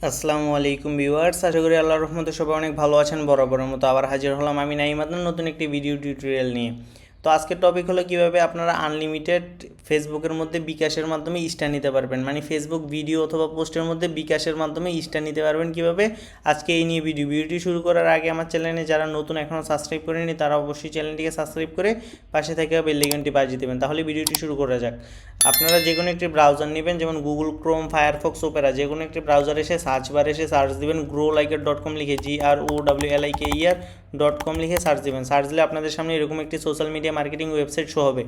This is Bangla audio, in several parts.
আসসালামু আলাইকুম ভিউয়ার্স, আশা করি আল্লাহর রহমতে সবাই অনেক ভালো আছেন। বরাবরের মতো আবার হাজির হলাম আমি নাইম আদনান নতুন একটি ভিডিও টিউটোরিয়াল নিয়ে। তো আজকের টপিক হলো কিভাবে আপনারা আনলিমিটেড ফেসবুকের মধ্যে বিকাশের মাধ্যমে স্টার নিতে পারবেন, মানে ফেসবুক ভিডিও অথবা পোস্টের মধ্যে বিকাশের মাধ্যমে স্টার নিতে পারবেন কিভাবে, আজকে এই নিয়ে ভিডিওটি শুরু করার আগে আমার চ্যানেলে যারা নতুন এখনও সাবস্ক্রাইব করেনি তারা অবশ্যই চ্যানেলটিকে সাবস্ক্রাইব করে পাশে থেকে বেল আইকনটি বাজিয়ে দেবেন। তাহলে ভিডিওটি শুরু করা যাক। আপনারা যে কোনো একটি ব্রাউজার নেবেন, যেমন গুগল ক্রোম, ফায়ারফক্স, ওপেরা, যে কোনো একটি ব্রাউজার এসে সার্চ বারে এসে সার্চ দেবেন growliker.com লিখে, GROWLIKER.com লিখে সার্চ দেবেন। সার্চ দিলে আপনাদের সামনে এরকম একটি social media marketing website show হবে।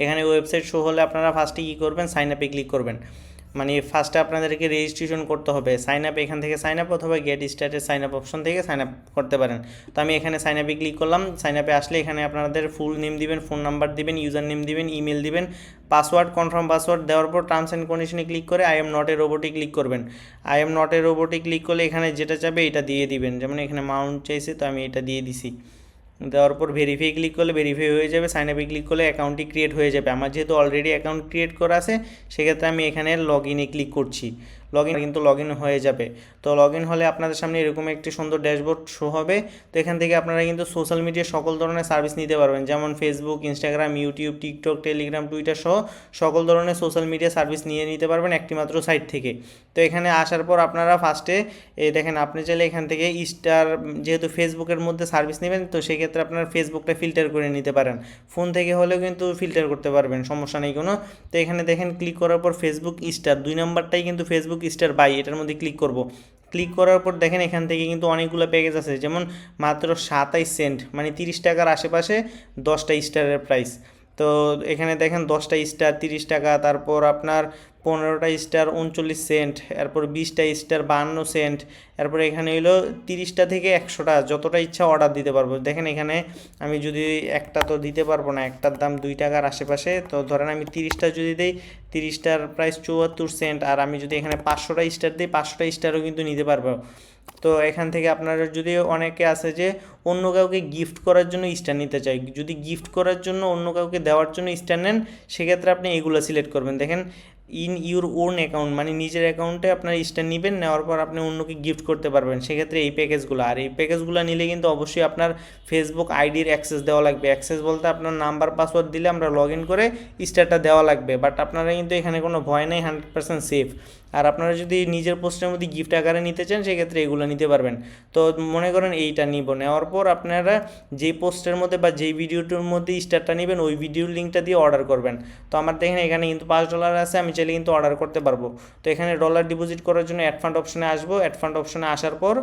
এখানে ওয়েবসাইট শো হলে আপনারা ফার্স্টে কী করবেন, সাইন আপে ক্লিক করবেন। মানে ফার্স্টে আপনাদেরকে রেজিস্ট্রেশন করতে হবে। সাইন আপ এখান থেকে সাইন আপ অথবা get started sign up option থেকে সাইন আপ করতে পারেন। তো আমি এখানে সাইন আপে ক্লিক করলাম। সাইন আপে আসলে এখানে আপনাদের ফুল নেম দিবেন, ফোন নাম্বার দিবেন, ইউজার নেম দিবেন, ইমেল দিবেন, পাসওয়ার্ড, কনফার্ম পাসওয়ার্ড দেওয়ার পর টার্মস অ্যান্ড কন্ডিশনে ক্লিক করে আই এম নট এ রোবটে ক্লিক করবেন। আই এম নট এ রোবটে ক্লিক করলে এখানে যেটা চাবে এটা দিয়ে দিবেন। যেমন এখানে মাউন্ট চাইছে, তো আমি এটা দিয়ে দিছি। দেওয়ার পর ভেরিফাই ক্লিক করলে ভেরিফাই হয়ে যাবে। সাইন আপে ক্লিক করলে অ্যাকাউন্টটি ক্রিয়েট হয়ে যাবে। আমার যেহেতু অলরেডি অ্যাকাউন্ট ক্রিয়েট করা আছে সেক্ষেত্রে আমি এখানে লগ ইনে ক্লিক করছি। কিন্তু লগ ইন হয়ে যাবে। তো লগ ইন হলে আপনাদের সামনে এরকম একটি সুন্দর ড্যাশবোর্ড শো হবে। তো এখান থেকে আপনারা কিন্তু সোশ্যাল মিডিয়ার সকল ধরনের সার্ভিস নিতে পারবেন, যেমন Facebook, Instagram, YouTube, TikTok, Telegram, Twitter সহ সকল ধরনের সোশ্যাল মিডিয়া সার্ভিস নিয়ে নিতে পারবেন একটি মাত্র সাইট থেকে। তো এখানে আসার পর আপনারা ফার্স্টে দেখেন, আপনি চাইলে এখান থেকে স্টার, যেহেতু ফেসবুকের মধ্যে সার্ভিস নেবেন তো সেক্ষেত্রে আপনার ফেসবুকটা ফিল্টার করে নিতে পারেন। ফোন থেকে হলেও কিন্তু ফিল্টার করতে পারবেন, সমস্যা নেই কোনো। তো এখানে দেখেন ক্লিক করার পর ফেসবুক স্টার 2 নম্বরটাই কিন্তু ফেসবুক স্টার বাই, এটার মধ্যে ক্লিক করব। ক্লিক করার পর দেখেন এখান থেকে কিন্তু অনেকগুলো প্যাকেজ আছে, যেমন মাত্র 27 সেন্ট, মানে 30 টাকার আশেপাশে 10টা স্টারের প্রাইস। তো এখানে দেখেন 10টা স্টার 30 টাকা, তারপর আপনার 15টা স্টার 39 সেন্ট, এরপর 20টা স্টার 52 সেন্ট, এরপর এখানে হলো 30টা থেকে 100টা যতটা ইচ্ছা অর্ডার দিতে পারবো। দেখেন এখানে আমি যদি একটা তো দিতে পারবো না, একটার দাম 2 টাকার আশেপাশে। তো ধরেন আমি 30টা যদি দিই, 30টার প্রাইস 74 সেন্ট, আর আমি যদি এখানে 500টা স্টার দিই 500টা স্টারও কিন্তু নিতে পারবো। তো এখান থেকে আপনারা যদি, অনেকে আছে যে অন্য কাউকে গিফট করার জন্য স্টার নিতে চাই, যদি গিফট করার জন্য অন্য কাউকে দেওয়ার জন্য স্টার নেন সেক্ষেত্রে আপনি এগুলো সিলেক্ট করবেন। দেখেন ইন ইউর ওন অ্যাকাউন্ট, মানে নিজের অ্যাকাউন্টে আপনার স্টার নেবেন, নেওয়ার পর আপনি অন্যকে গিফট করতে পারবেন সেক্ষেত্রে এই প্যাকেজগুলো। আর এই প্যাকেজগুলো নিলে কিন্তু অবশ্যই আপনার ফেসবুক আইডির অ্যাক্সেস দেওয়া লাগবে। অ্যাক্সেস বলতে আপনার নাম্বার পাসওয়ার্ড দিলে আমরা লগ ইন করে স্টারটা দেওয়া লাগবে। বাট আপনারা কিন্তু এখানে কোনো ভয় নেই, 100% সেফ। আর আপনারা যদি নিজের পোস্টের মধ্যে গিফট আকারে নিতে চান সেক্ষেত্রে এগুলো নিতে পারবেন। তো মনে করেন এইটা নিব, নেওয়ার পর আপনারা যেই পোস্টের মধ্যে বা যেই ভিডিওটির মধ্যে স্টারটা নেবেন ওই ভিডিওর লিঙ্কটা দিয়ে অর্ডার করবেন। তো আমার দেখেন এখানে কিন্তু $5 আছে, আমি চাইলে কিন্তু অর্ডার করতে পারবো। তো এখানে ডলার ডিপোজিট করার জন্য অ্যাড ফান্ড অপশনে আসবো। অ্যাড ফান্ড অপশনে আসার পর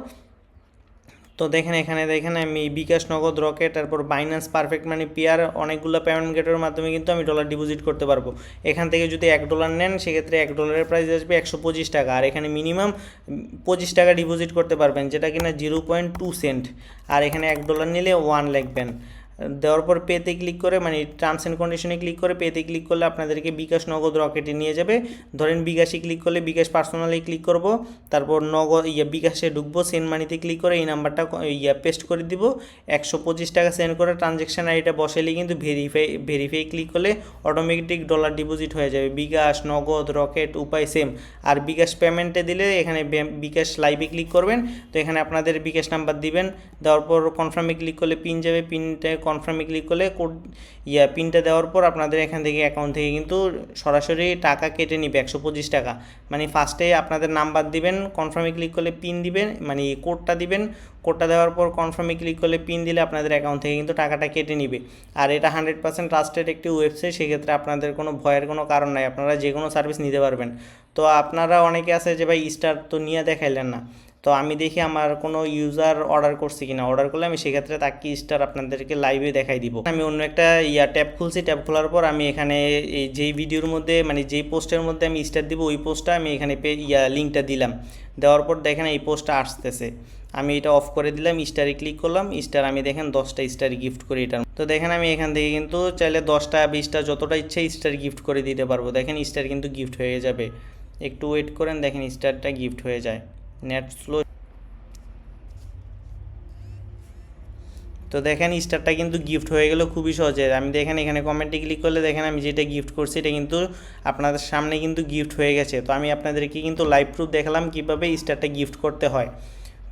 তো দেখেন এখানে দেখেন আমি বিকাশ, নগদ, রকেট, তারপর বাইন্যান্স, পারফেক্ট মানি, পেয়ার, অনেকগুলো পেমেন্ট গেটের মাধ্যমে কিন্তু আমি ডলার ডিপোজিট করতে পারবো। এখান থেকে যদি $1 নেন সেক্ষেত্রে $1 প্রাইস আসবে 125 টাকা, আর এখানে মিনিমাম 25 টাকা ডিপোজিট করতে পারবেন, যেটা কিনা 0.2 সেন্ট। আর এখানে $1 নিলে 1 লিখবেন। দেওয়ার পর পেতে ক্লিক করে, মানে টার্মস অ্যান্ড কন্ডিশনে ক্লিক করে পেতে ক্লিক করলে আপনাদেরকে বিকাশ, নগদ, রকেটে নিয়ে যাবে। ধরেন বিকাশে ক্লিক করলে বিকাশ পার্সোনালি ক্লিক করব, তারপর নগদ বিকাশে ঢুকবো, সেন্ড মানিতে ক্লিক করে এই নাম্বারটা পেস্ট করে দিব, 125 টাকা সেন্ড করে ট্রানজ্যাকশান আইডিটা বসাইলে কিন্তু ভেরিফাই ক্লিক করলে অটোমেটিক ডলার ডিপোজিট হয়ে যাবে। বিকাশ, নগদ, রকেট, উপায় সেম। আর বিকাশ পেমেন্টে দিলে এখানে বিকাশ লাইভে ক্লিক করবেন। তো এখানে আপনাদের বিকাশ নাম্বার দিবেন, দেওয়ার পর কনফার্মে ক্লিক করলে পিন যাবে, পিনটা কনফার্মে ক্লিক করলে কোড পিনটা দেওয়ার পর আপনাদের এখান থেকে অ্যাকাউন্ট থেকে কিন্তু সরাসরি টাকা কেটে নিবে 125 টাকা। মানে ফার্স্টে আপনাদের নাম্বার দিবেন, কনফার্মে ক্লিক করলে পিন দিবেন, মানে কোডটা দিবেন। কোডটা দেওয়ার পর কনফার্মে ক্লিক করলে পিন দিলে আপনাদের অ্যাকাউন্ট থেকে কিন্তু টাকাটা কেটে নিবে। আর এটা 100% ট্রাস্টেড একটি ওয়েবসাইট, সেক্ষেত্রে আপনাদের কোনো ভয়ের কোনো কারণ নাই, আপনারা যে কোনো সার্ভিস নিতে পারবেন। তো আপনারা অনেকে আছে যে ভাই স্টার তো নিয়ে দেখাইলেন না, তো আমি দেখি আমার কোনো ইউজার অর্ডার করছে কিনা, অর্ডার করলে আমি সেক্ষেত্রে তাকে স্টার আপনাদেরকে লাইভে দেখাই দিব। আমি অন্য একটা ট্যাব খুলছি, ট্যাব খোলার পর আমি এখানে এই যেই ভিডিওর মধ্যে, মানে যেই পোস্টের মধ্যে আমি স্টার দিব ওই পোস্টটা আমি এখানে লিঙ্কটা দিলাম। দেওয়ার পর দেখেন এই পোস্টটা আসতেছে, আমি এটা অফ করে দিলাম, স্টারে ক্লিক করলাম। স্টার আমি দেখেন 10টা স্টার গিফট করে এটার। তো দেখেন আমি এখান থেকে কিন্তু চাইলে 10টা 20টা যতটা ইচ্ছে স্টার গিফট করে দিতে পারবো। দেখেন স্টার কিন্তু গিফট হয়ে যাবে, একটু ওয়েট করেন, দেখেন স্টারটা গিফট হয়ে যায়। Net slow. তো দেখেন স্টারটা কিন্তু গিফট হয়ে গেল খুবই সহজে। আমি দেখেন এখানে কমেন্টে ক্লিক করলে দেখেন আমি যেটা গিফট করছি এটা কিন্তু আপনাদের সামনে কিন্তু গিফট হয়ে গেছে। তো আমি আপনাদেরকে কিন্তু লাইভ প্রুফ দেখালাম কীভাবে স্টারটা গিফট করতে হয়।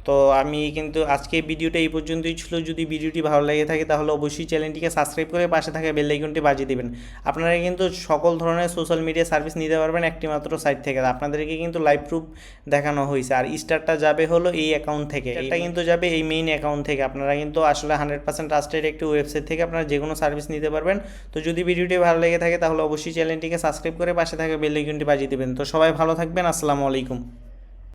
তো আমি কিন্তু আজকে ভিডিওটা এই পর্যন্তই ছিল। যদি ভিডিওটি ভালো লেগে থাকে তাহলে অবশ্যই চ্যানেলটিকে সাবস্ক্রাইব করে পাশে থাকা বেল আইকনটি বাজিয়ে দেবেন। আপনারা কিন্তু সকল ধরনের সোশ্যাল মিডিয়া সার্ভিস নিতে পারবেন একটি মাত্র সাইট থেকে। আপনাদেরকে কিন্তু লাইভ প্রুফ দেখানো হয়েছে। আর স্টারটা যাবে হলো এই অ্যাকাউন্ট থেকে, এটা কিন্তু যাবে এই মেইন অ্যাকাউন্ট থেকে। আপনারা কিন্তু আসলে 100% ট্রাস্টেড একটি ওয়েবসাইট থেকে আপনারা যে কোনো সার্ভিস নিতে পারবেন। তো যদি ভিডিওটি ভালো লেগে থাকে তাহলে অবশ্যই চ্যানেলটিকে সাবস্ক্রাইব করে পাশে থাকা বেল আইকনটি বাজিয়ে দেবেন। তো সবাই ভালো থাকবেন, আসসালামু আলাইকুম।